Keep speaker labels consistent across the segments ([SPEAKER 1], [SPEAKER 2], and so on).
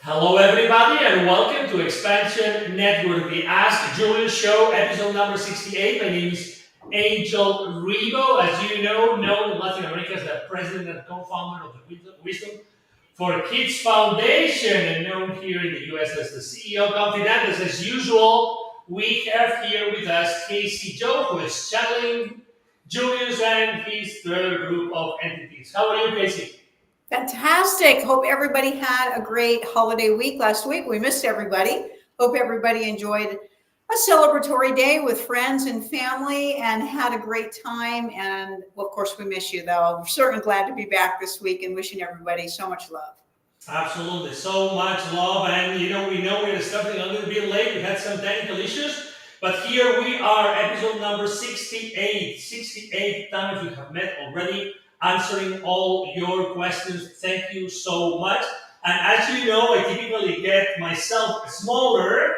[SPEAKER 1] Hello, everybody, and welcome to Expansion Network, the Ask Julius Show, episode number 68. My name is Angel Rigo, as you know, known in Latin America as the president and co-founder of the Wisdom for Kids Foundation, and known here in the U.S. as the CEO Confidentes. As usual, we have here with us Kasey Jo, who is channeling Julius and his third group of entities. How are you, Kasey?
[SPEAKER 2] Fantastic. Hope everybody had a great holiday week last week. We missed everybody. Hope everybody enjoyed a celebratory day with friends and family and had a great time. And well, of course, we miss you, though. We're certainly glad to be back this week and wishing everybody so much love.
[SPEAKER 1] Absolutely. So much love. And, we know we're starting a little bit late. We had some technical issues. But here we are, episode number 68. 68 times we have met already, answering all your questions. Thank you so much. And as you know, I typically get myself smaller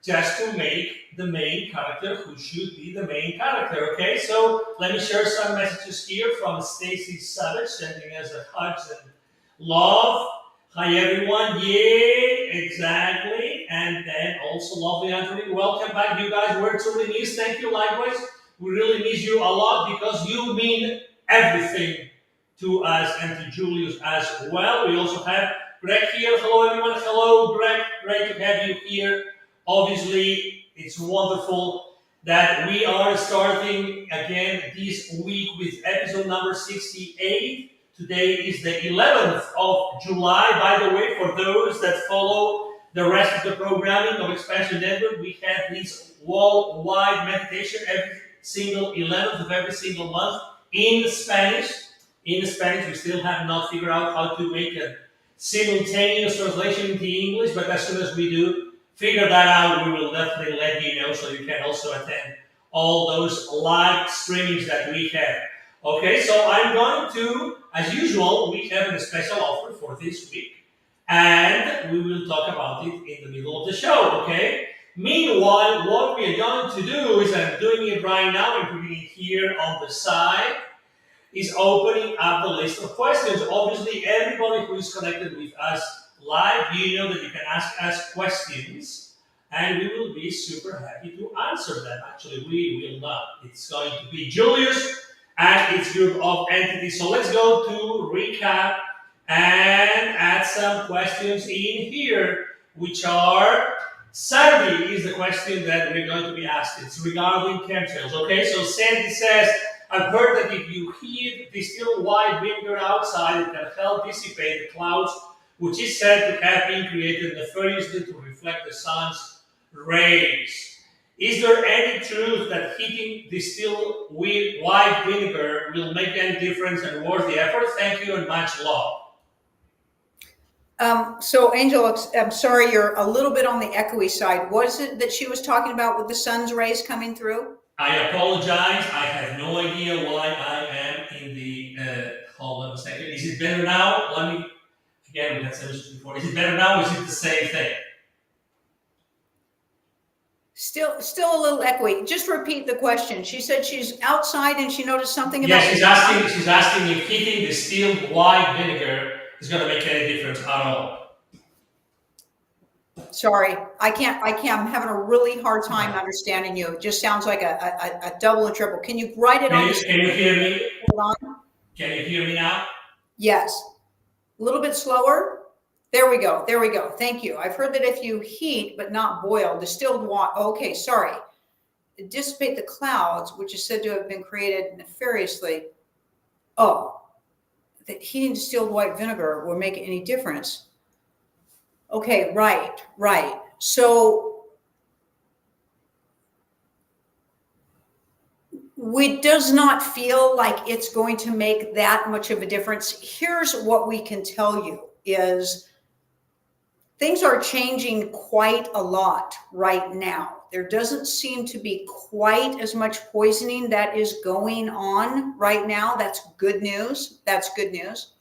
[SPEAKER 1] just to make the main character who should be the main character, okay? So let me share some messages here from Stacy Savage, sending us a hugs and love. Hi, everyone. Yeah, exactly. And then also lovely Anthony. Welcome back, you guys. We're truly missed. Thank you, likewise. We really miss you a lot because you mean everything to us and to Julius as well. We also have Greg here. Hello, everyone. Hello, Greg. Great to have you here. Obviously, it's wonderful that we are starting again this week with episode number 68. Today is the 11th of July. By the way, for those that follow the rest of the programming of Expansion Network, we have this worldwide meditation every single 11th of every single month in Spanish. In Spanish, we still have not figured out how to make a simultaneous translation into English, but as soon as we do figure that out, we will definitely let you know so you can also attend all those live streamings that we have. Okay, so I'm going to, as usual, we have a special offer for this week, and we will talk about it in the middle of the show, okay? Meanwhile, what we are going to do is, I'm doing it right now and putting it here on the side, is opening up the list of questions. Obviously, everybody who is connected with us live, you know that you can ask us questions, and we will be super happy to answer them. Actually, we will not. It's going to be Julius and its group of entities. So let's go to recap and add some questions in here, which are, Sandy is the question that we're going to be asked. It's regarding chemtrails. Okay, so Sandy says, I've heard that if you heat distilled white vinegar outside, it can help dissipate the clouds, which is said to have been created nefariously to reflect the sun's rays. Is there any truth that heating distilled white vinegar will make any difference and worth the effort? Thank you and much love.
[SPEAKER 2] So, Angel, I'm sorry, you're a little bit on the echoey side. What is it that she was talking about with the sun's rays coming through?
[SPEAKER 1] I apologize. I have no idea why I am in the, hold on a second. Is it better now? Again, we had said this before. Is it better now or is it the same thing?
[SPEAKER 2] Still a little echoey. Just repeat the question. She said she's outside and she noticed something about...
[SPEAKER 1] Yeah, she's asking if heating distilled white vinegar is going to make any difference at all.
[SPEAKER 2] Sorry, I can't. I'm having a really hard time understanding you. It just sounds like a double and triple. Can you write it on?
[SPEAKER 1] Can you hear me? Hold on. Can you hear me now?
[SPEAKER 2] Yes. A little bit slower. There we go. Thank you. I've heard that if you heat but not boil, distilled water. Okay, sorry. Dissipate the clouds, which is said to have been created nefariously. Oh, that heating distilled white vinegar will make any difference. Okay, right. So it does not feel like it's going to make that much of a difference. Here's what we can tell you is things are changing quite a lot right now. There doesn't seem to be quite as much poisoning that is going on right now. That's good news. That's good news.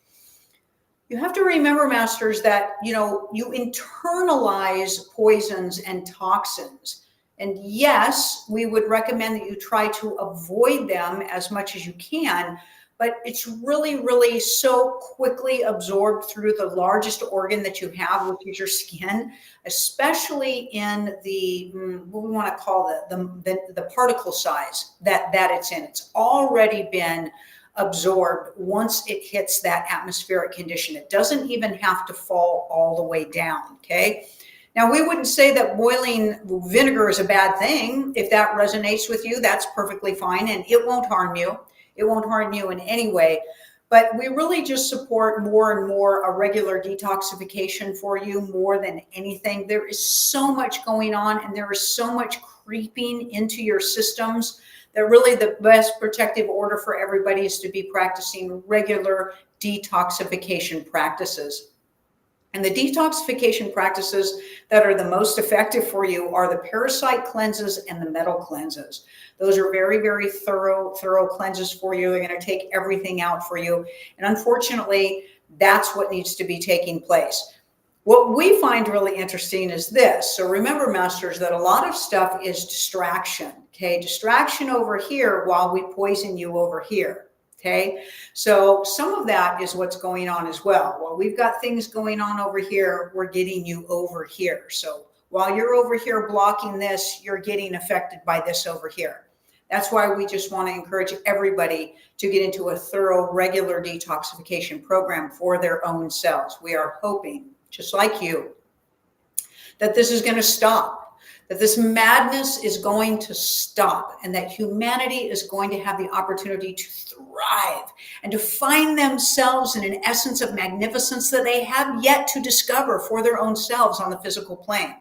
[SPEAKER 2] You have to remember, masters, that you internalize poisons and toxins. And yes, we would recommend that you try to avoid them as much as you can, but it's really, really so quickly absorbed through the largest organ that you have, which is your skin, especially in the, what we want to call the particle size that it's in. It's already been absorbed once it hits that atmospheric condition. It doesn't even have to fall all the way down, okay? Now, we wouldn't say that boiling vinegar is a bad thing. If that resonates with you, that's perfectly fine, and it won't harm you. It won't harm you in any way. But we really just support more and more a regular detoxification for you more than anything. There is so much going on, and there is so much creeping into your systems that really the best protective order for everybody is to be practicing regular detoxification practices. And the detoxification practices that are the most effective for you are the parasite cleanses and the metal cleanses. Those are very, very thorough cleanses for you. They're going to take everything out for you. And unfortunately, that's what needs to be taking place. What we find really interesting is this. So remember, masters, that a lot of stuff is distraction, okay? Distraction over here while we poison you over here, okay? So some of that is what's going on as well. While we've got things going on over here, we're getting you over here. So while you're over here blocking this, you're getting affected by this over here. That's why we just want to encourage everybody to get into a thorough, regular detoxification program for their own selves. We are hoping, just like you, that this is going to stop, that this madness is going to stop, and that humanity is going to have the opportunity to thrive and to find themselves in an essence of magnificence that they have yet to discover for their own selves on the physical plane.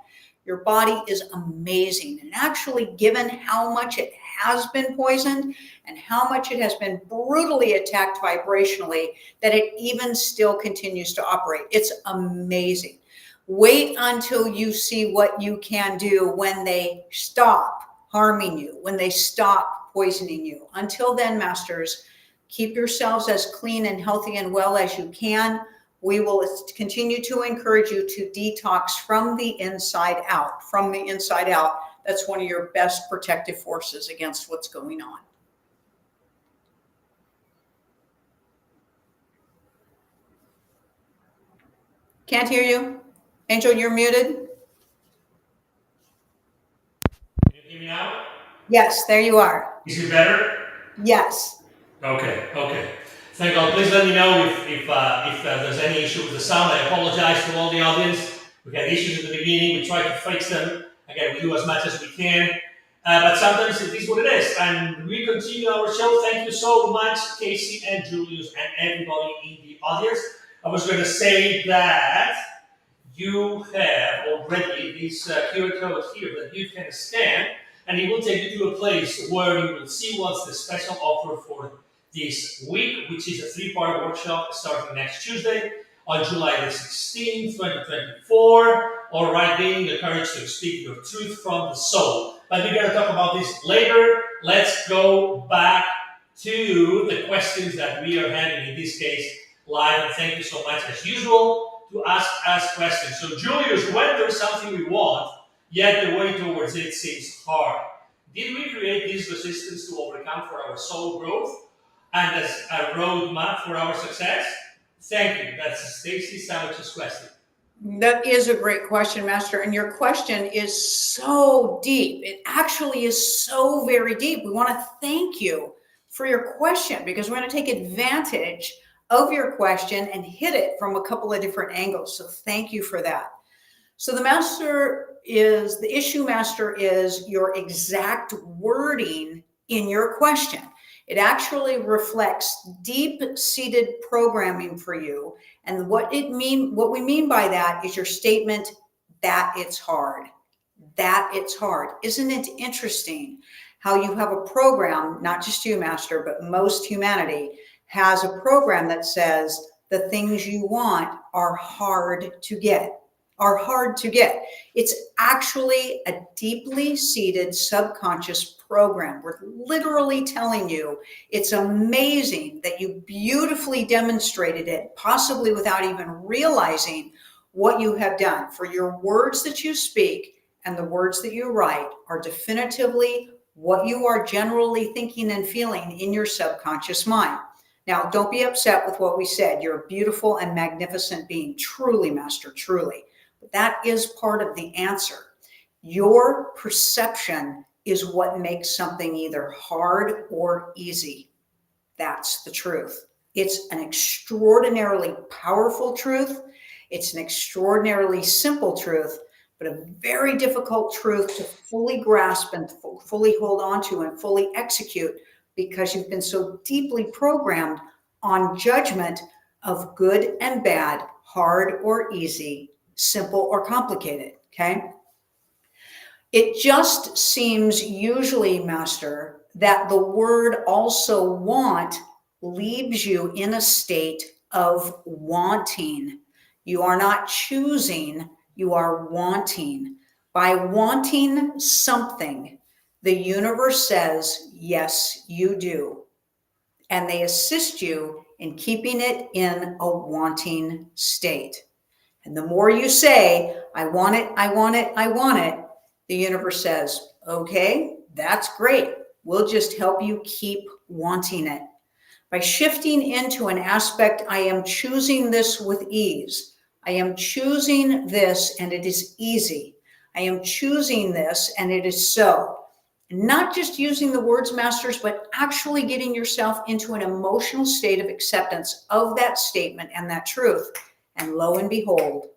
[SPEAKER 2] Your body is amazing, and actually, given how much it has been poisoned and how much it has been brutally attacked vibrationally, that it even still continues to operate. It's amazing. Wait until you see what you can do when they stop harming you, when they stop poisoning you. Until then, masters, keep yourselves as clean and healthy and well as you can. We will continue to encourage you to detox from the inside out. From the inside out, that's one of your best protective forces against what's going on. Can't hear you. Angel, you're muted.
[SPEAKER 1] Can you hear me now?
[SPEAKER 2] Yes, there you are.
[SPEAKER 1] Is it better?
[SPEAKER 2] Yes.
[SPEAKER 1] Okay. Thank God. Please let me know if there's any issue with the sound. I apologize to all the audience. We had issues at the beginning. We try to fix them. Again, we do as much as we can. But sometimes it is what it is. And we continue our show. Thank you so much, Kasey and Julius and everybody in the audience. I was going to say that you have already this QR code here that you can scan, and it will take you to a place where you will see what's the special offer for this week, which is a 3-part workshop starting next Tuesday on July the 16th, 2024. All right, gaining the courage to speak your truth from the soul. But we're going to talk about this later. Let's go back to the questions that we are having in this case live. And thank you so much, as usual, to ask questions. So, Julius, when there's something we want, yet the way towards it seems hard, did we create this resistance to overcome for our soul growth and as a roadmap for our success? Thank you. That's Stacy Sandwich's question.
[SPEAKER 2] That is a great question, Master. And your question is so deep. It actually is so very deep. We want to thank you for your question because we're going to take advantage of your question and hit it from a couple of different angles. So thank you for that. So the issue, Master, is your exact wording in your question. It actually reflects deep-seated programming for you. And what we mean by that is your statement that it's hard. That it's hard. Isn't it interesting how you have a program, not just you, Master, but most humanity has a program that says the things you want are hard to get, are hard to get. It's actually a deeply seated subconscious program. We're literally telling you it's amazing that you beautifully demonstrated it, possibly without even realizing what you have done. For your words that you speak and the words that you write are definitively what you are generally thinking and feeling in your subconscious mind. Now, don't be upset with what we said. You're a beautiful and magnificent being, truly, Master, truly. But that is part of the answer. Your perception is what makes something either hard or easy. That's the truth. It's an extraordinarily powerful truth. It's an extraordinarily simple truth, but a very difficult truth to fully grasp and fully hold on to and fully execute, because you've been so deeply programmed on judgment of good and bad, hard or easy, simple or complicated, okay? It just seems usually, Master, that the word also want leaves you in a state of wanting. You are not choosing, you are wanting. By wanting something, the universe says, yes, you do. And they assist you in keeping it in a wanting state. And the more you say, I want it, I want it, I want it, the universe says, okay, that's great. We'll just help you keep wanting it. By shifting into an aspect, I am choosing this with ease. I am choosing this and it is easy. I am choosing this and it is so. Not just using the words, Masters, but actually getting yourself into an emotional state of acceptance of that statement and that truth. And lo and behold,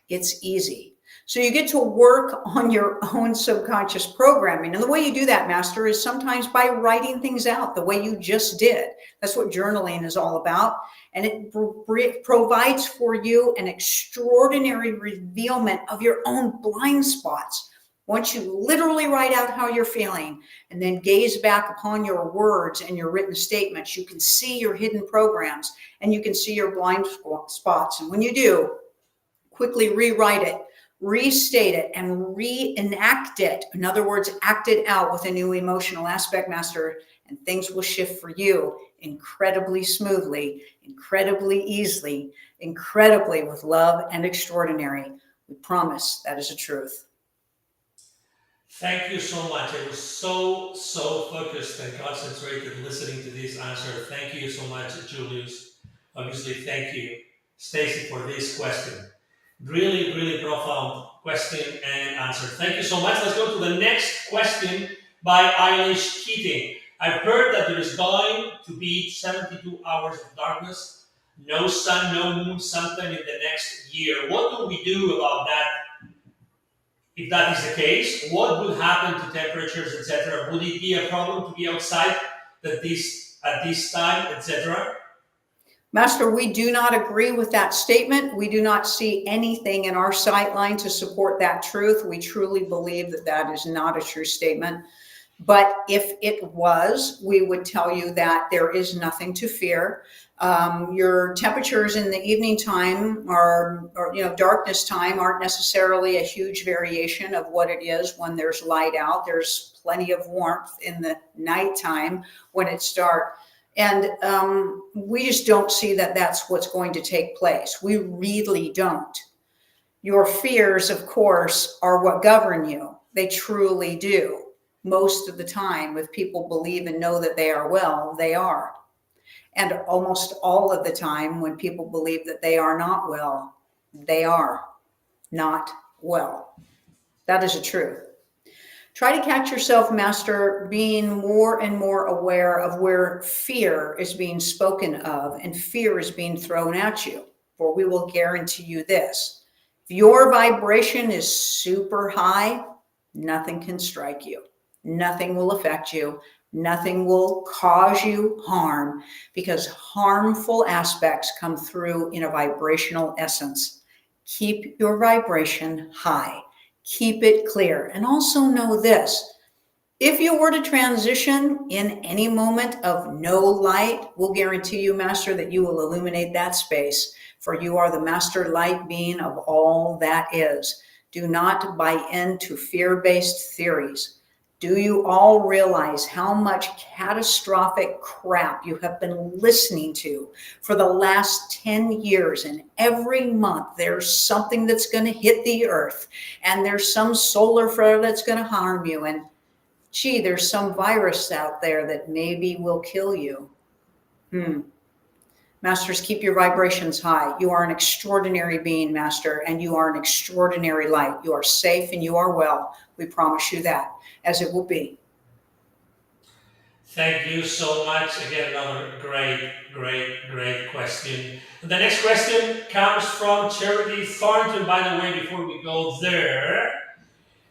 [SPEAKER 2] it's easy. So you get to work on your own subconscious programming. And the way you do that, Master, is sometimes by writing things out the way you just did. That's what journaling is all about. And it provides for you an extraordinary revealment of your own blind spots. Once you literally write out how you're feeling and then gaze back upon your words and your written statements, you can see your hidden programs and you can see your blind spots. And when you do, quickly rewrite it, restate it, and reenact it. In other words, act it out with a new emotional aspect, Master, and things will shift for you incredibly smoothly, incredibly easily, incredibly with love and extraordinary. We promise that is a truth.
[SPEAKER 1] Thank you so much. I was so focused and concentrated listening to this answer. Thank you so much, Julius. Obviously, thank you, Stacy, for this question. Really profound question and answer. Thank you so much. Let's go to the next question by Eilish Keating. I've heard that there is going to be 72 hours of darkness, no sun, no moon, sometime in the next year. What do we do about that? If that is the case, what would happen to temperatures, etc.? Would it be a problem to be outside at this time, etc.?
[SPEAKER 2] Master, we do not agree with that statement. We do not see anything in our sightline to support that truth. We truly believe that that is not a true statement. But if it was, we would tell you that there is nothing to fear. Your temperatures in the evening time or darkness time aren't necessarily a huge variation of what it is when there's light out. There's plenty of warmth in the nighttime when it's dark. And we just don't see that that's what's going to take place. We really don't. Your fears, of course, are what govern you. They truly do. Most of the time, if people believe and know that they are well, they are. And almost all of the time, when people believe that they are not well, they are not well. That is a truth. Try to catch yourself, Master, being more and more aware of where fear is being spoken of and fear is being thrown at you. For we will guarantee you this. If your vibration is super high, nothing can strike you. Nothing will affect you. Nothing will cause you harm because harmful aspects come through in a vibrational essence. Keep your vibration high. Keep it clear. And also know this. If you were to transition in any moment of no light, we'll guarantee you, Master, that you will illuminate that space, for you are the master light being of all that is. Do not buy into fear-based theories. Do you all realize how much catastrophic crap you have been listening to for the last 10 years? And every month there's something that's going to hit the earth, and there's some solar flare that's going to harm you, and gee, there's some virus out there that maybe will kill you. Masters, keep your vibrations high. You are an extraordinary being, Master, and you are an extraordinary light. You are safe and you are well. We promise you that, as it will be.
[SPEAKER 1] Thank you so much. Again, another great question. The next question comes from Charity Thornton. By the way, before we go there,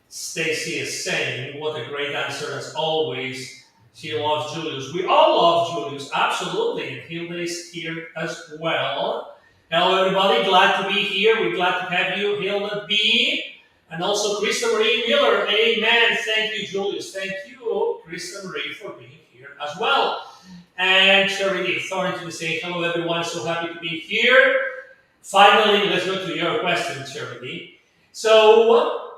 [SPEAKER 1] Stacy is saying, what a great answer as always. She loves Julius. We all love Julius, absolutely. And Hilda is here as well. Hello, everybody. Glad to be here. We're glad to have you, Hilda B. And also Krista Marie Miller. Amen. Thank you, Julius. Thank you, Krista Marie, for being here as well. And Charity Thornton is saying, hello, everyone. So happy to be here. Finally, let's go to your question, Charity. So,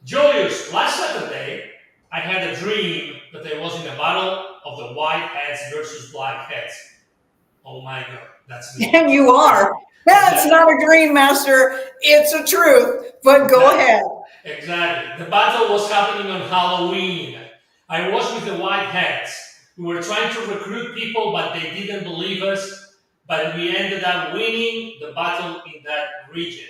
[SPEAKER 1] Julius, last Saturday, I had a dream that I was in a battle of the white heads versus black heads. Oh my God, that's me.
[SPEAKER 2] And you are. That's not a dream, Master. It's a truth, but go ahead.
[SPEAKER 1] Exactly. The battle was happening on Halloween. I was with the white heads. We were trying to recruit people, but they didn't believe us. But we ended up winning the battle in that region.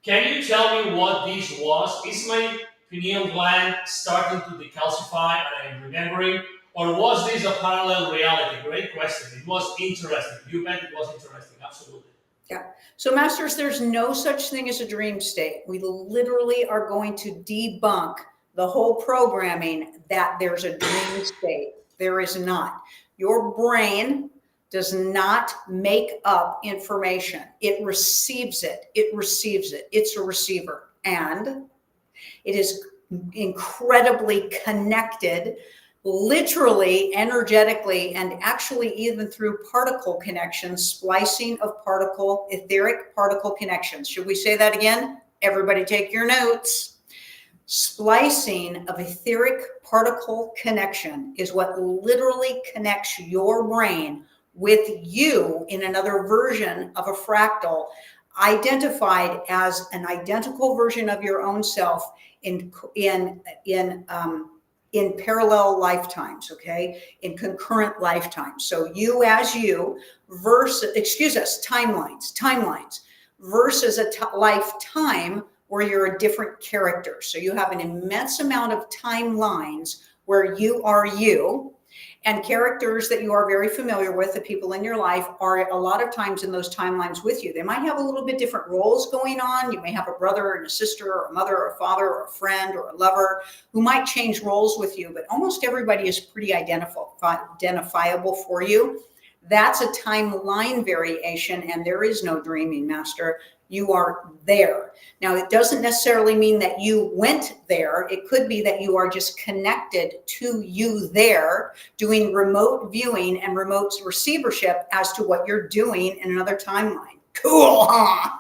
[SPEAKER 1] Can you tell me what this was? Is my pineal gland starting to decalcify and I'm remembering? Or was this a parallel reality? Great question. It was interesting. You bet it was interesting. Absolutely.
[SPEAKER 2] Yeah. So, Masters, there's no such thing as a dream state. We literally are going to debunk the whole programming that there's a dream state. There is not. Your brain does not make up information. It receives it. It receives it. It's a receiver. And it is incredibly connected, literally, energetically, and actually even through particle connections, splicing of etheric particle connections. Should we say that again? Everybody take your notes. Splicing of etheric particle connection is what literally connects your brain with you in another version of a fractal, identified as an identical version of your own self in parallel lifetimes, okay, in concurrent lifetimes. So you as you versus, timelines versus a lifetime where you're a different character. So you have an immense amount of timelines where you are you, and characters that you are very familiar with, the people in your life, are a lot of times in those timelines with you. They might have a little bit different roles going on. You may have a brother and a sister, or a mother or a father or a friend or a lover who might change roles with you, but almost everybody is pretty identifiable for you. That's a timeline variation, and there is no dreaming, Master. You are there. Now, it doesn't necessarily mean that you went there. It could be that you are just connected to you there, doing remote viewing and remote receivership as to what you're doing in another timeline. Cool, huh?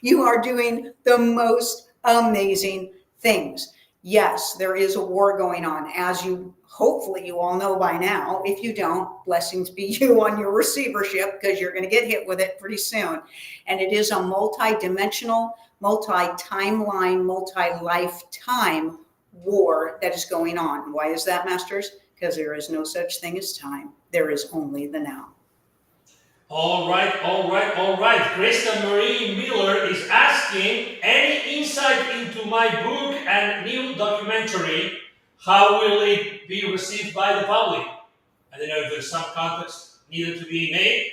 [SPEAKER 2] You are doing the most amazing things. Yes, there is a war going on, as you hopefully you all know by now. If you don't, blessings be you on your receivership, because you're going to get hit with it pretty soon. And it is a multi-dimensional, multi-timeline, multi-lifetime war that is going on. Why is that, Masters? Because there is no such thing as time. There is only the now.
[SPEAKER 1] All right. Krista Marie Miller is asking, any insight into my book and new documentary? How will it be received by the public? I don't know if there's some context needed to be made.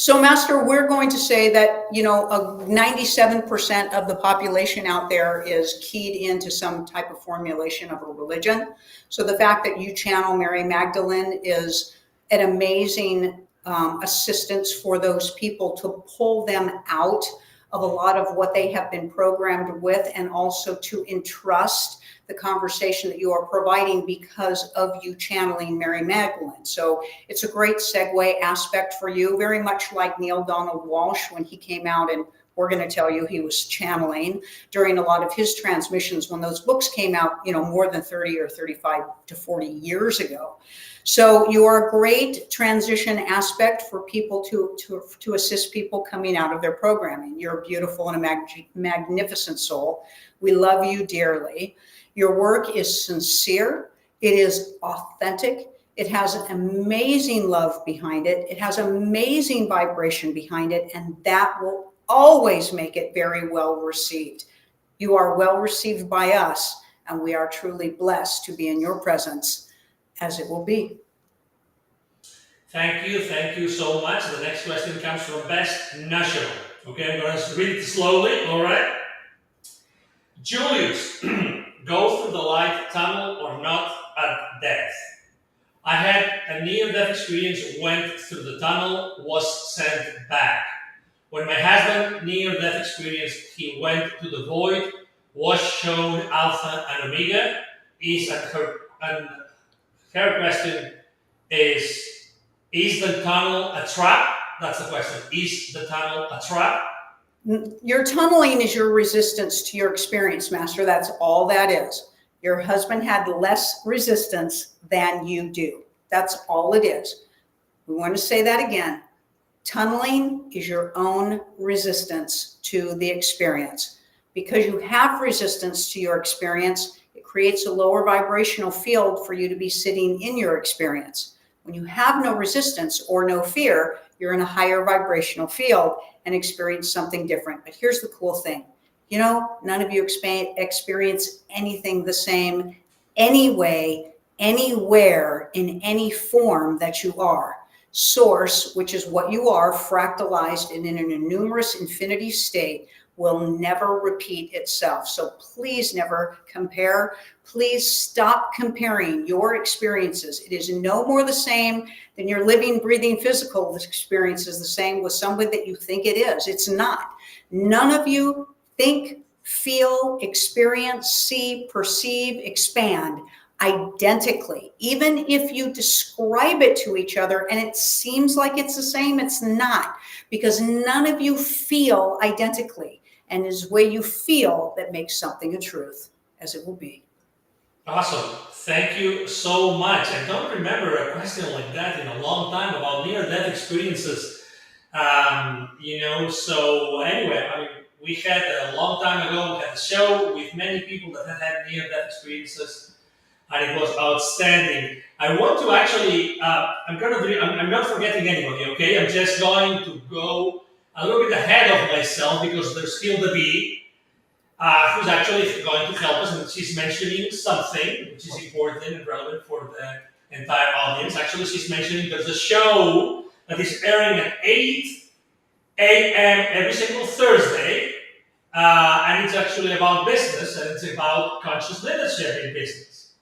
[SPEAKER 2] So, Master, we're going to say that, 97% of the population out there is keyed into some type of formulation of a religion. So the fact that you channel Mary Magdalene is an amazing assistance for those people to pull them out of a lot of what they have been programmed with, and also to entrust the conversation that you are providing because of you channeling Mary Magdalene. So it's a great segue aspect for you, very much like Neil Donald Walsh when he came out, and we're going to tell you he was channeling during a lot of his transmissions when those books came out, more than 30 or 35 to 40 years ago. So you are a great transition aspect for people to assist people coming out of their programming. You're beautiful and a magnificent soul. We love you dearly. Your work is sincere. It is authentic. It has an amazing love behind it. It has amazing vibration behind it, and that will always make it very well received. You are well received by us, and we are truly blessed to be in your presence, as it will be.
[SPEAKER 1] Thank you so much. The next question comes from Best National. Okay, I'm going to read it slowly, all right? Julius, go through the light tunnel or not at death. I had a near-death experience, went through the tunnel, was sent back. When my husband near-death experience, he went to the void, was shown Alpha and Omega. Her question is the tunnel a trap? That's the question. Is the tunnel a trap?
[SPEAKER 2] Your tunneling is your resistance to your experience, Master. That's all that is. Your husband had less resistance than you do. That's all it is. We want to say that again. Tunneling is your own resistance to the experience. Because you have resistance to your experience, it creates a lower vibrational field for you to be sitting in your experience. When you have no resistance or no fear, you're in a higher vibrational field and experience something different. But here's the cool thing. None of you experience anything the same anyway, anywhere, in any form that you are. Source, which is what you are, fractalized and in an numerous infinity state, will never repeat itself. So please never compare. Please stop comparing your experiences. It is no more the same than your living, breathing, physical experience is the same with somebody that you think it is. It's not. None of you think, feel, experience, see, perceive, expand identically. Even if you describe it to each other and it seems like it's the same, it's not, because none of you feel identically. And it's the way you feel that makes something a truth, as it will be.
[SPEAKER 1] Awesome. Thank you so much. I don't remember a question like that in a long time about near-death experiences. So anyway, we had a long time ago, we had a show with many people that had near-death experiences, and it was outstanding. I want to actually, I'm not forgetting anybody, okay? I'm just going to go a little bit ahead of myself because there's still the bee, who's actually going to help us, and she's mentioning something which is important and relevant for the entire audience. Actually, she's mentioning there's a show that is airing at 8 a.m. every single Thursday, and it's actually about business, and it's about conscious leadership in business.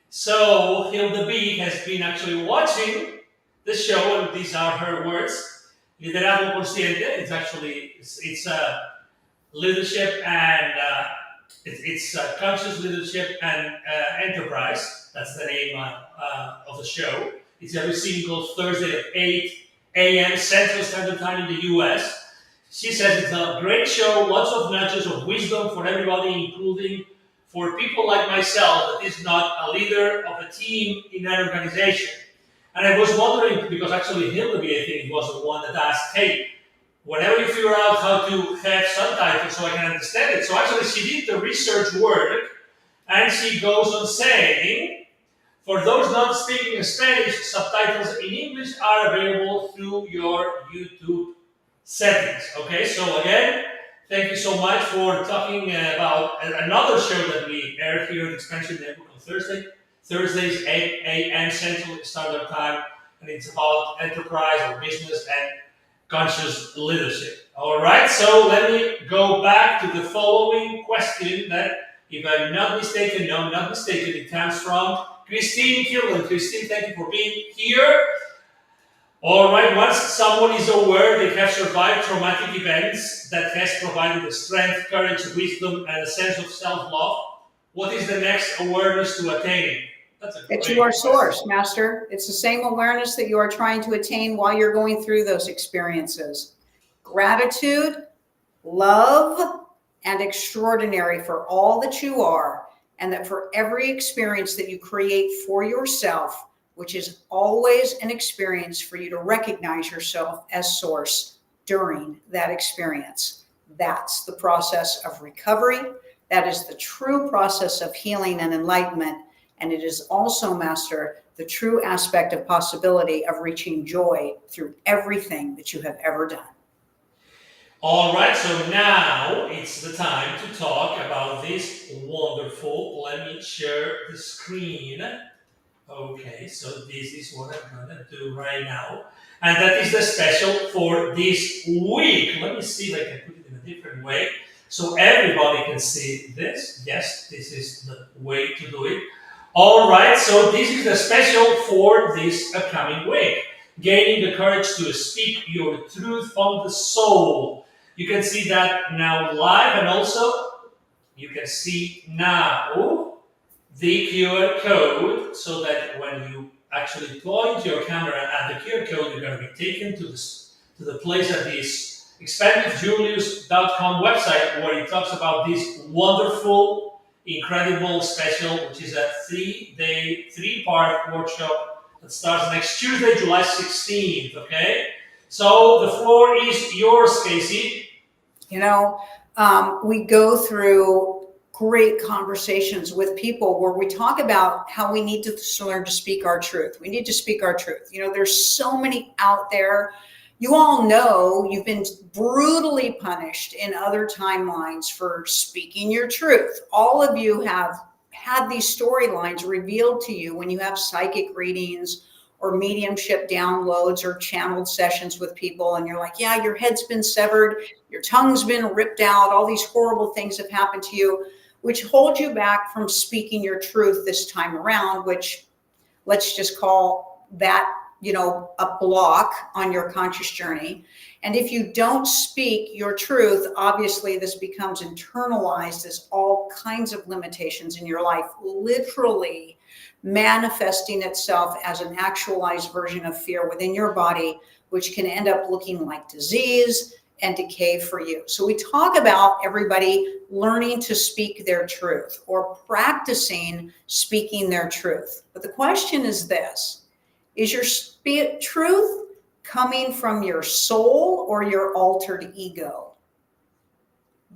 [SPEAKER 1] So Hilda B has been actually watching the show, and these are her words. Liderazgo consciente. It's leadership and it's conscious leadership and enterprise. That's the name of the show. It's every single Thursday at 8 a.m. Central Standard Time in the U.S. She says it's a great show, lots of nudges of wisdom for everybody, including for people like myself that is not a leader of a team in an organization. And I was wondering, because actually Hillary, I think, was the one that asked, hey, whenever you figure out how to have subtitles so I can understand it. So actually she did the research work, and she goes on saying, for those not speaking Spanish, subtitles in English are available through your YouTube settings. Okay, so again, thank you so much for talking about another show that we air here at Expansion Network on Thursdays, 8 a.m. Central Standard Time, and it's about enterprise or business and conscious leadership. All right, so let me go back to the following question that, if I'm not mistaken, no, not mistaken, it comes from Christine Kirland. Christine, thank you for being here. All right, once someone is aware they have survived traumatic events that has provided the strength, courage, wisdom, and a sense of self-love, what is the next awareness to attain? That's a
[SPEAKER 2] That
[SPEAKER 1] great
[SPEAKER 2] you are
[SPEAKER 1] question.
[SPEAKER 2] source, Master. It's the same awareness that you are trying to attain while you're going through those experiences. Gratitude, love, and extraordinary for all that you are, and that for every experience that you create for yourself, which is always an experience for you to recognize yourself as source during that experience. That's the process of recovery. That is the true process of healing and enlightenment. And it is also, Master, the true aspect of possibility of reaching joy through everything that you have ever done.
[SPEAKER 1] All right, so now it's the time to talk about this wonderful. Let me share the screen. Okay, so this is what I'm gonna do right now. And that is the special for this week. Let me see if I can put it in a different way so everybody can see this. Yes, this is the way to do it. All right, so this is the special for this upcoming week. Gaining the courage to speak your truth from the soul. You can see that now live, and also you can see now the QR code, so that when you actually point your camera at the QR code, you're going to be taken to the place at this expandedjulius.com website, where it talks about this wonderful, incredible special, which is a 3-day, 3-part workshop that starts next Tuesday, July 16th. Okay, so the floor is yours, Kasey.
[SPEAKER 2] You know, we go through great conversations with people where we talk about how we need to learn to speak our truth. We need to speak our truth. You know, there's so many out there. You all know you've been brutally punished in other timelines for speaking your truth. All of you have had these storylines revealed to you when you have psychic readings or mediumship downloads or channeled sessions with people, and you're like, yeah, your head's been severed, your tongue's been ripped out, all these horrible things have happened to you, which hold you back from speaking your truth this time around, which let's just call that, you know, a block on your conscious journey. And if you don't speak your truth, obviously this becomes internalized as all kinds of limitations in your life, literally manifesting itself as an actualized version of fear within your body, which can end up looking like disease and decay for you. So we talk about everybody learning to speak their truth or practicing speaking their truth. But the question is this: is your truth coming from your soul or your altered ego?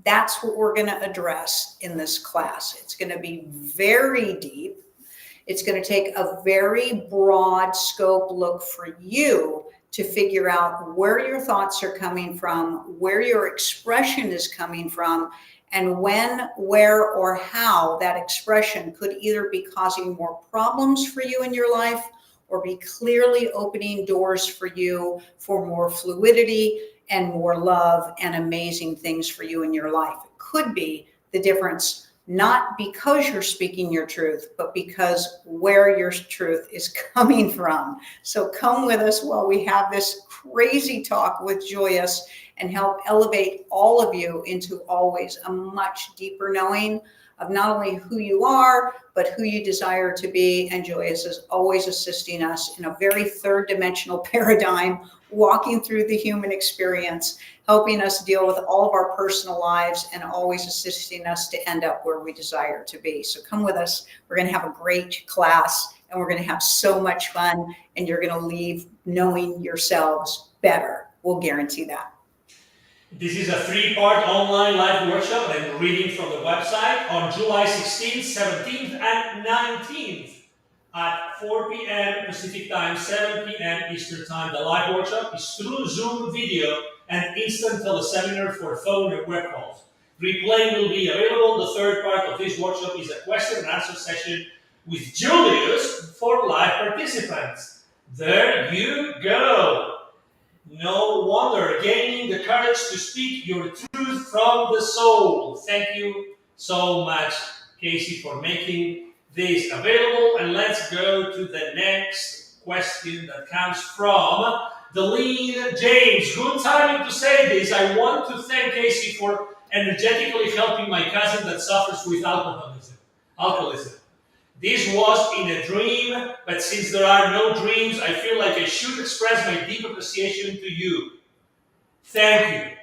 [SPEAKER 2] That's what we're going to address in this class. It's going to be very deep. It's going to take a very broad scope look for you to figure out where your thoughts are coming from, where your expression is coming from, and when, where, or how that expression could either be causing more problems for you in your life or be clearly opening doors for you for more fluidity and more love and amazing things for you in your life. It could be the difference, not because you're speaking your truth, but because where your truth is coming from. So come with us while we have this crazy talk with Julius and help elevate all of you into always a much deeper knowing of not only who you are, but who you desire to be. And Julius is always assisting us in a very third dimensional paradigm, walking through the human experience, helping us deal with all of our personal lives, and always assisting us to end up where we desire to be. So come with us. We're going to have a great class, and we're going to have so much fun, and you're going to leave knowing yourselves better. We'll guarantee that.
[SPEAKER 1] This is a 3-part online live workshop I'm reading from the website on July 16th, 17th, and 19th at 4 p.m. Pacific time, 7 p.m. Eastern time. The live workshop is through Zoom video and instant teleseminar for phone and web calls. Replay will be available. The third part of this workshop is a question and answer session with Julius for live participants. There you go. No wonder. Gaining the courage to speak your truth from the soul. Thank you so much, Kasey, for making this available. And let's go to the next question that comes from Deline James. Good timing to say this. I want to thank Kasey for energetically helping my cousin that suffers with alcoholism. This was in a dream, but since there are no dreams, I feel like I should express my deep appreciation to you. Thank you.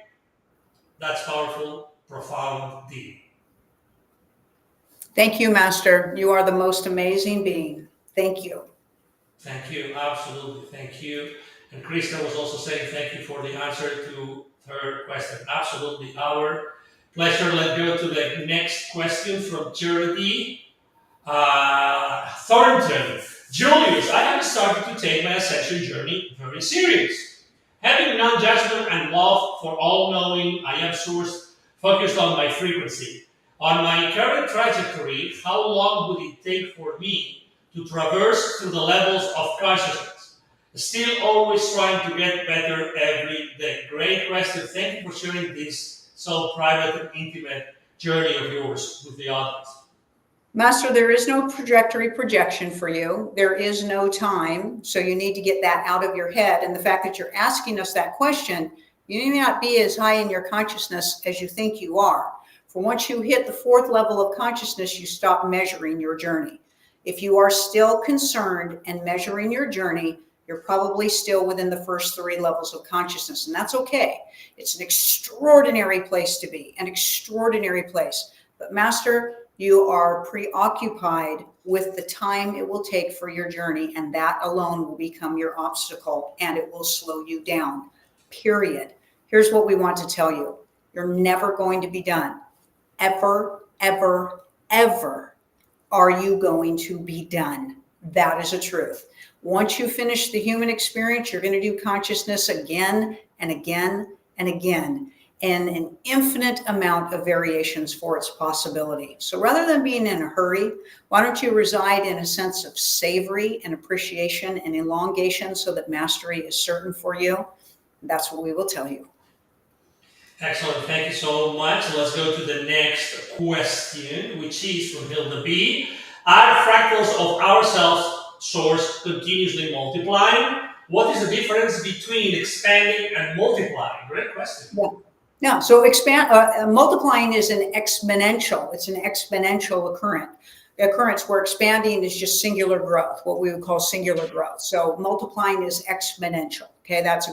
[SPEAKER 1] That's powerful, profound, deep.
[SPEAKER 2] Thank you, Master. You are the most amazing being. Thank you.
[SPEAKER 1] Thank you. Absolutely. Thank you. And Krista was also saying thank you for the answer to her question. Absolutely. Our pleasure. Let's go to the next question from Charity Thornton. Julius, I have started to take my ascension journey very serious. Having non-judgment and love for all knowing, I am source focused on my frequency. On my current trajectory, how long would it take for me to traverse through the levels of consciousness? Still always trying to get better every day. Great question. Thank you for sharing this so private and intimate journey of yours with the audience.
[SPEAKER 2] Master, there is no trajectory projection for you. There is no time. So you need to get that out of your head. And the fact that you're asking us that question, you may not be as high in your consciousness as you think you are. For once you hit the fourth level of consciousness, you stop measuring your journey. If you are still concerned and measuring your journey, you're probably still within the first three levels of consciousness. And that's okay. It's an extraordinary place to be, an extraordinary place. But Master, you are preoccupied with the time it will take for your journey, and that alone will become your obstacle, and it will slow you down, period. Here's what we want to tell you. You're never going to be done. Ever, ever, ever are you going to be done. That is a truth. Once you finish the human experience, you're going to do consciousness again and again and again, and an infinite amount of variations for its possibility. So rather than being in a hurry, why don't you reside in a sense of savory and appreciation and elongation so that mastery is certain for you? That's what we will tell you.
[SPEAKER 1] Excellent. Thank you so much. Let's go to the next question, which is from Hilda B. Are fractals of ourselves source continuously multiplying? What is the difference between expanding and multiplying? Great question.
[SPEAKER 2] Yeah. So multiplying is an exponential. It's an exponential occurrence where expanding is just singular growth, what we would call singular growth. So multiplying is exponential. Okay, that's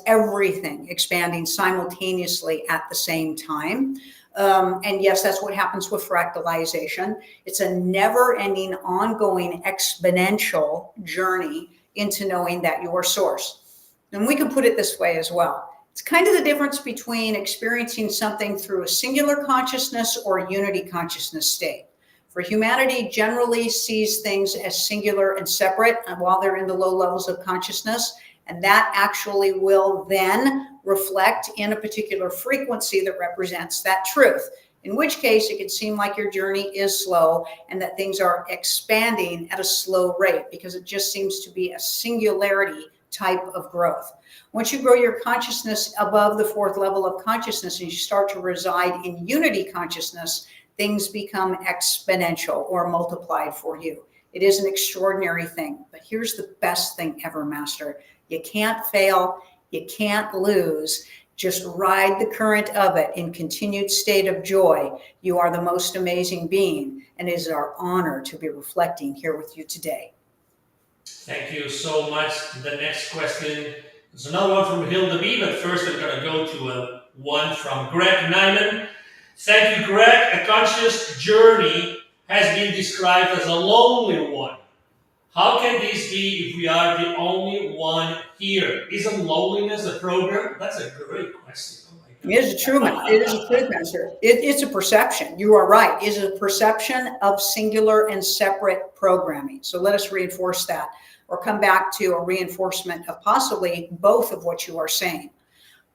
[SPEAKER 2] everything expanding simultaneously at the same time. And yes, that's what happens with fractalization. It's a never-ending, ongoing, exponential journey into knowing that you are source. And we can put it this way as well. It's kind of the difference between experiencing something through a singular consciousness or a unity consciousness state. For humanity generally sees things as singular and separate while they're in the low levels of consciousness. And that actually will then reflect in a particular frequency that represents that truth. In which case, it could seem like your journey is slow and that things are expanding at a slow rate because it just seems to be a singularity type of growth. Once you grow your consciousness above the fourth level of consciousness and you start to reside in unity consciousness, things become exponential or multiplied for you. It is an extraordinary thing. But here's the best thing ever, Master. You can't fail. You can't lose. Just ride the current of it in continued state of joy. You are the most amazing being, and it is our honor to be reflecting here with you today.
[SPEAKER 1] Thank you so much. The next question is another one from Hilda B, but first I'm going to go to one from Greg Nyman. Thank you, Greg. A conscious journey has been described as a lonely one. How can this be if we are the only one here? Isn't loneliness a program? That's a great question. Oh my God.
[SPEAKER 2] It is a true answer. It's a perception. You are right. It is a perception of singular and separate programming. So let us reinforce that, or come back to a reinforcement of possibly both of what you are saying.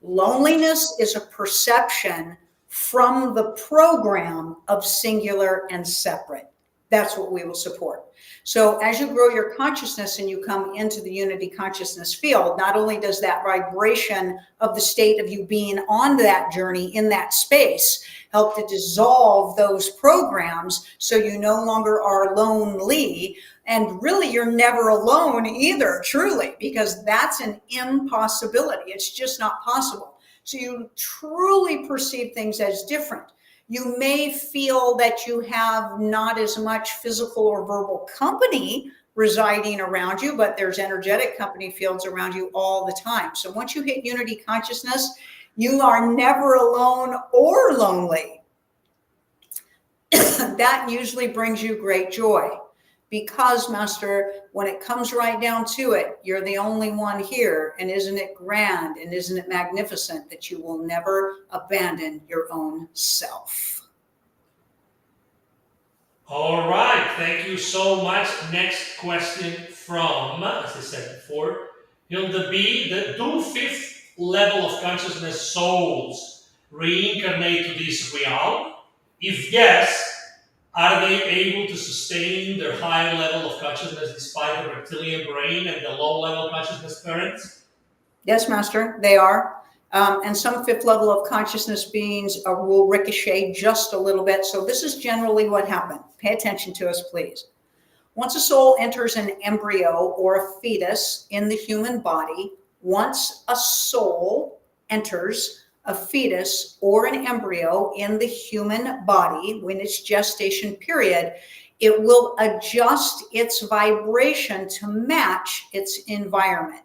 [SPEAKER 2] Loneliness is a perception from the program of singular and separate. that's what we will support. So as you grow your consciousness and you come into the unity consciousness field, not only does that vibration of the state of you being on that journey in that space help to dissolve those programs so you no longer are lonely, and really you're never alone either, truly, because that's an impossibility. It's just not possible. So you truly perceive things as different. You may feel that you have not as much physical or verbal company residing around you, but there's energetic company fields around you all the time. So once you hit unity consciousness, you are never alone or lonely. That usually brings you great joy. Because, Master, when it comes right down to it, you're the only one here. And isn't it grand and isn't it magnificent that you will never abandon your own self?
[SPEAKER 1] All right. Thank you so much. Next question from, as I said before, Hilda B. Do fifth level of consciousness souls reincarnate to this realm? If yes, are they able to sustain their higher level of consciousness despite the reptilian brain and the low level consciousness parents?
[SPEAKER 2] Yes, Master, they are. And some fifth level of consciousness beings will ricochet just a little bit. So this is generally what happened. Pay attention to us, please. Once a soul enters an embryo or a fetus in the human body, once a soul enters a fetus or an embryo in the human body, when its gestation period, it will adjust its vibration to match its environment,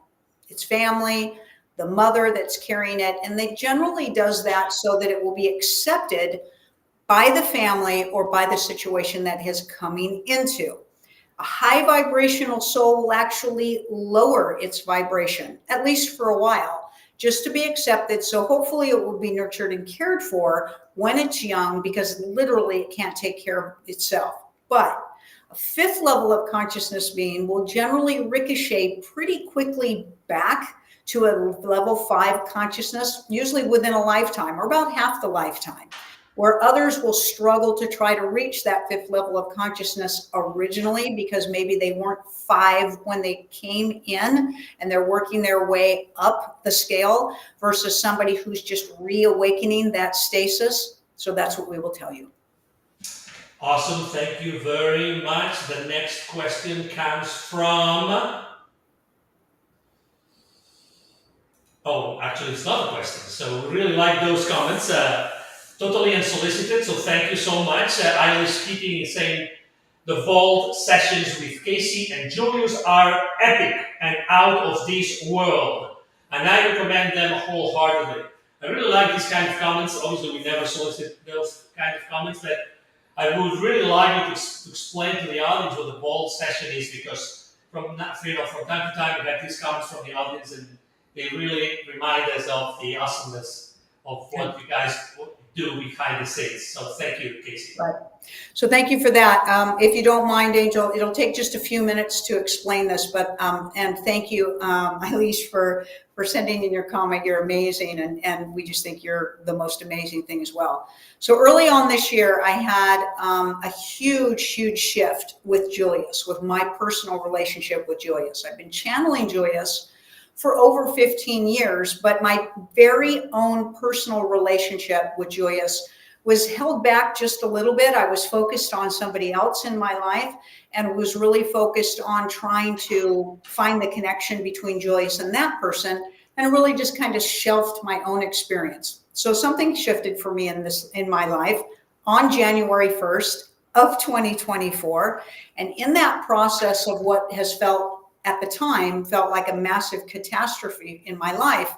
[SPEAKER 2] its family, the mother that's carrying it. And they generally does that so that it will be accepted by the family or by the situation that is coming into. A high vibrational soul will actually lower its vibration, at least for a while, just to be accepted. So hopefully it will be nurtured and cared for when it's young, because literally it can't take care of itself. But a fifth level of consciousness being will generally ricochet pretty quickly back to a level 5 consciousness, usually within a lifetime or about half the lifetime, where others will struggle to try to reach that fifth level of consciousness originally because maybe they weren't 5 when they came in and they're working their way up the scale, versus somebody who's just reawakening that stasis. So that's what we will tell you.
[SPEAKER 1] Awesome. Thank you very much. The next question comes from... Oh, actually, it's not a question. So we really like those comments. Totally unsolicited. So thank you so much. Eilish Keating is saying, the vault sessions with Kasey and Julius are epic and out of this world. And I recommend them wholeheartedly. I really like these kind of comments. Obviously, we never solicit those kind of comments, but I would really like you to explain to the audience what the vault session is, because from time to time we have these comments from the audience, and they really remind us of the awesomeness of what you guys do behind the scenes. So thank you, Kasey.
[SPEAKER 2] Right. So thank you for that. If you don't mind, Angel, it'll take just a few minutes to explain this, but and thank you, Eilish, for sending in your comment. You're amazing, and we just think you're the most amazing thing as well. So early on this year, I had a huge shift with Julius, with my personal relationship with Julius. I've been channeling Julius for over 15 years, but my very own personal relationship with Julius was held back just a little bit. I was focused on somebody else in my life and was really focused on trying to find the connection between Julius and that person, and really just kind of shelved my own experience. So something shifted for me in my life on January 1st of 2024. And in that process of what has felt at the time like a massive catastrophe in my life,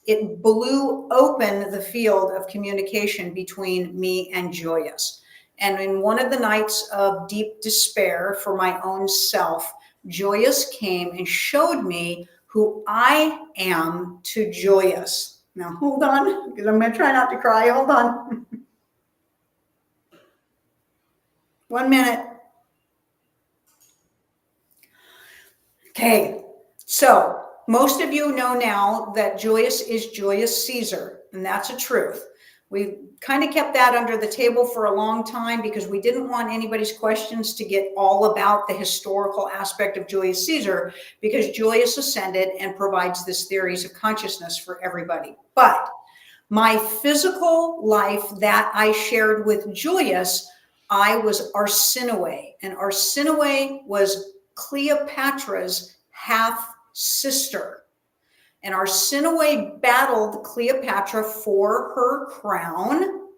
[SPEAKER 2] it blew open the field of communication between me and Julius. And in one of the nights of deep despair for my own self, Julius came and showed me who I am to Julius. Now, hold on, because I'm going to try not to cry. Hold on. 1 minute. Okay, so most of you know now that Julius is Julius Caesar, and that's a truth. We kind of kept that under the table for a long time because we didn't want anybody's questions to get all about the historical aspect of Julius Caesar, because Julius ascended and provides this theories of consciousness for everybody. But my physical life that I shared with Julius, I was Arsinoe, and Arsinoe was Cleopatra's half sister. And Arsinoe battled Cleopatra for her crown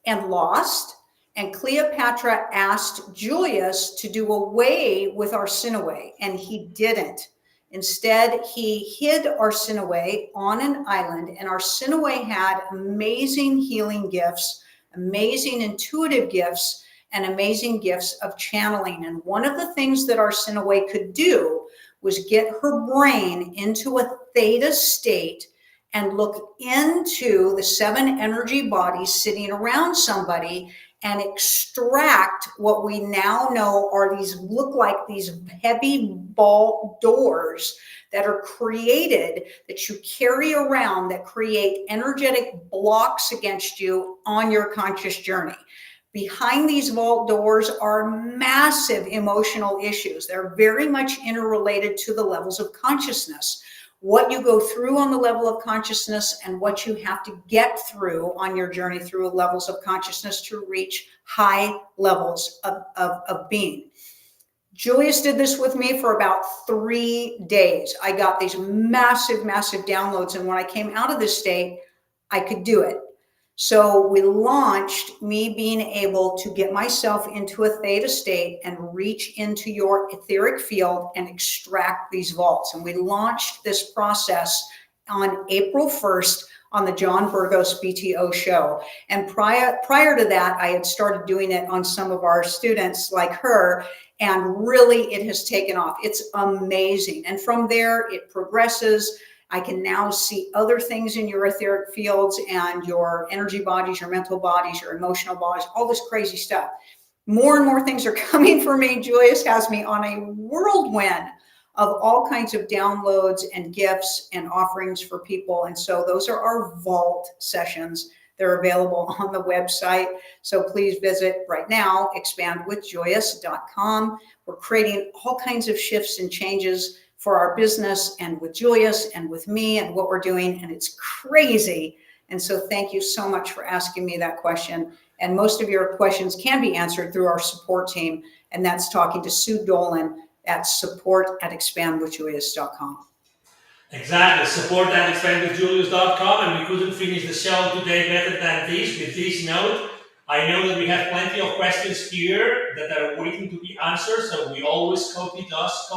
[SPEAKER 2] and lost. And Cleopatra asked Julius to do away with Arsinoe, and he didn't. Instead, he hid Arsinoe on an island, and Arsinoe had amazing healing gifts, amazing intuitive gifts, and amazing gifts of channeling. And one of the things that Arsinoe could do was get her brain into a theta state and look into the 7 energy bodies sitting around somebody and extract what we now know are look like these heavy ball doors that are created, that you carry around, that create energetic blocks against you on your conscious journey. Behind these vault doors are massive emotional issues. They're very much interrelated to the levels of consciousness. What you go through on the level of consciousness and what you have to get through on your journey through levels of consciousness to reach high levels of being. Julius did this with me for about 3 days. I got these massive, massive downloads. And when I came out of this state, I could do it. So we launched me being able to get myself into a theta state and reach into your etheric field and extract these vaults. And we launched this process on April 1st on the John Burgos BTO show. And prior to that, I had started doing it on some of our students like her, and really it has taken off. It's amazing. And from there, it progresses. I can now see other things in your etheric fields and your energy bodies, your mental bodies, your emotional bodies, all this crazy stuff. More and more things are coming for me. Julius has me on a whirlwind of all kinds of downloads and gifts and offerings for people. And so those are our vault sessions. They're available on the website. So please visit right now, expandwithjulius.com. We're creating all kinds of shifts and changes for our business and with Julius and with me and what we're doing. And it's crazy. And so thank you so much for asking me that question. And most of your questions can be answered through our support team. And that's talking to Sue Dolan at support@expandwithjulius.com.
[SPEAKER 1] Exactly, support@expandwithjulius.com. And we couldn't finish the show today better than this, with this note. I know that we have plenty of questions here that are waiting to be answered. So we always copy those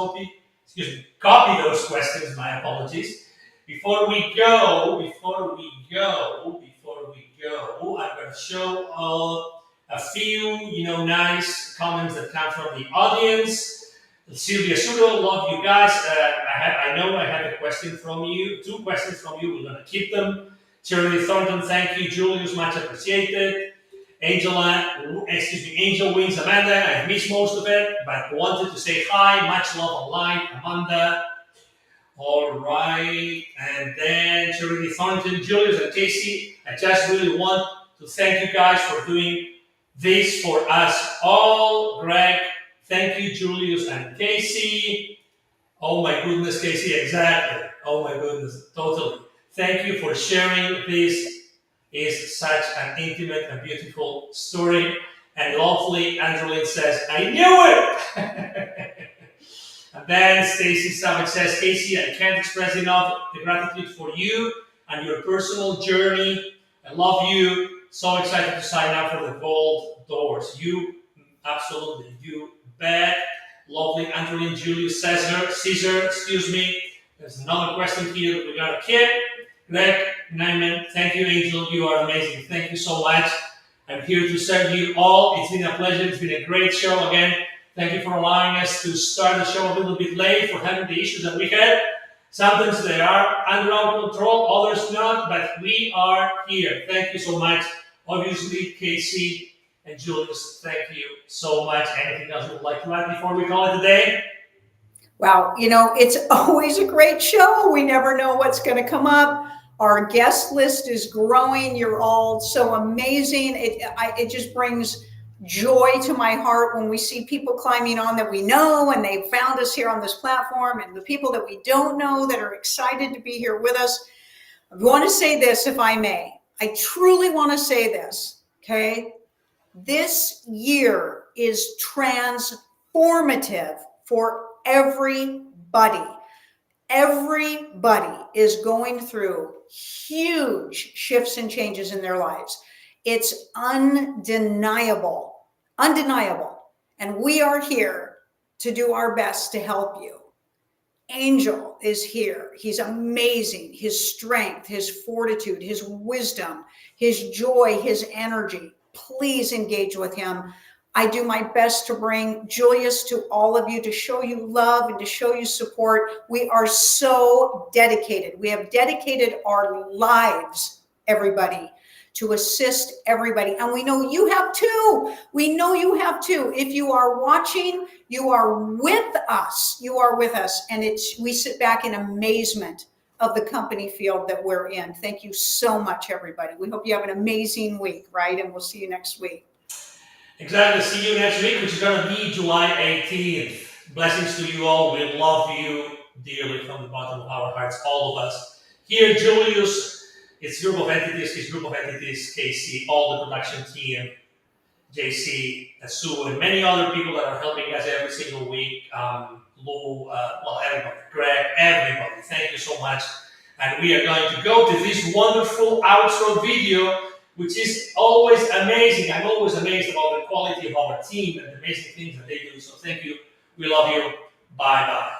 [SPEAKER 1] questions, my apologies. Before we go, I'm going to show a few, nice comments that come from the audience. Sylvia Sudo, love you guys. I know I have a question from you, 2 questions from you. We're going to keep them. Shirley Thornton, thank you. Julius, much appreciated. Angel Wings Amanda, I've missed most of it, but wanted to say hi. Much love online, Amanda. All right. And then Shirley Thornton, Julius, and Kasey, I just really want to thank you guys for doing this for us all. Greg, thank you, Julius and Kasey. Oh my goodness, Kasey, exactly. Oh my goodness, totally. Thank you for sharing this. Is such an intimate and beautiful story. And lovely Andrelyn says, I knew it! And then Stacy Savage says, Kasey, I can't express enough the gratitude for you and your personal journey. I love you. So excited to sign up for the gold doors. You, absolutely, you bet. Lovely Andrelyn Julius Caesar, excuse me. There's another question here that we got a kid. Greg Nyman, thank you, Angel. You are amazing. Thank you so much. I'm here to serve you all. It's been a pleasure. It's been a great show again. Thank you for allowing us to start the show a little bit late, for having the issues that we had. Sometimes they are under our control, others not, but we are here. Thank you so much. Obviously, Kasey and Julius, thank you so much. Anything else you would like to add before we call it a day?
[SPEAKER 2] Wow, it's always a great show. We never know what's going to come up. Our guest list is growing. You're all so amazing. It just brings joy to my heart when we see people climbing on that we know and they found us here on this platform, and the people that we don't know that are excited to be here with us. I want to say this, if I may. I truly want to say this, okay? This year is transformative for everybody. Everybody is going through huge shifts and changes in their lives. It's undeniable, undeniable. And we are here to do our best to help you. Angel is here. He's amazing. His strength, his fortitude, his wisdom, his joy, his energy. Please engage with him. I do my best to bring Julius to all of you, to show you love and to show you support. We are so dedicated. We have dedicated our lives, everybody, to assist everybody. And we know you have too. We know you have too. If you are watching, you are with us. You are with us. And we sit back in amazement of the company field that we're in. Thank you so much, everybody. We hope you have an amazing week, right? And we'll see you next week.
[SPEAKER 1] Exactly. See you next week, which is going to be July 18th. Blessings to you all. We love you dearly from the bottom of our hearts, all of us. Here, Julius, his group of entities, Kasey, all the production team, JC, Sue, and many other people that are helping us every single week. Lou, everybody, Greg, everybody. Thank you so much. And we are going to go to this wonderful outro video, which is always amazing. I'm always amazed about the quality of our team and the amazing things that they do. So thank you. We love you. Bye-bye.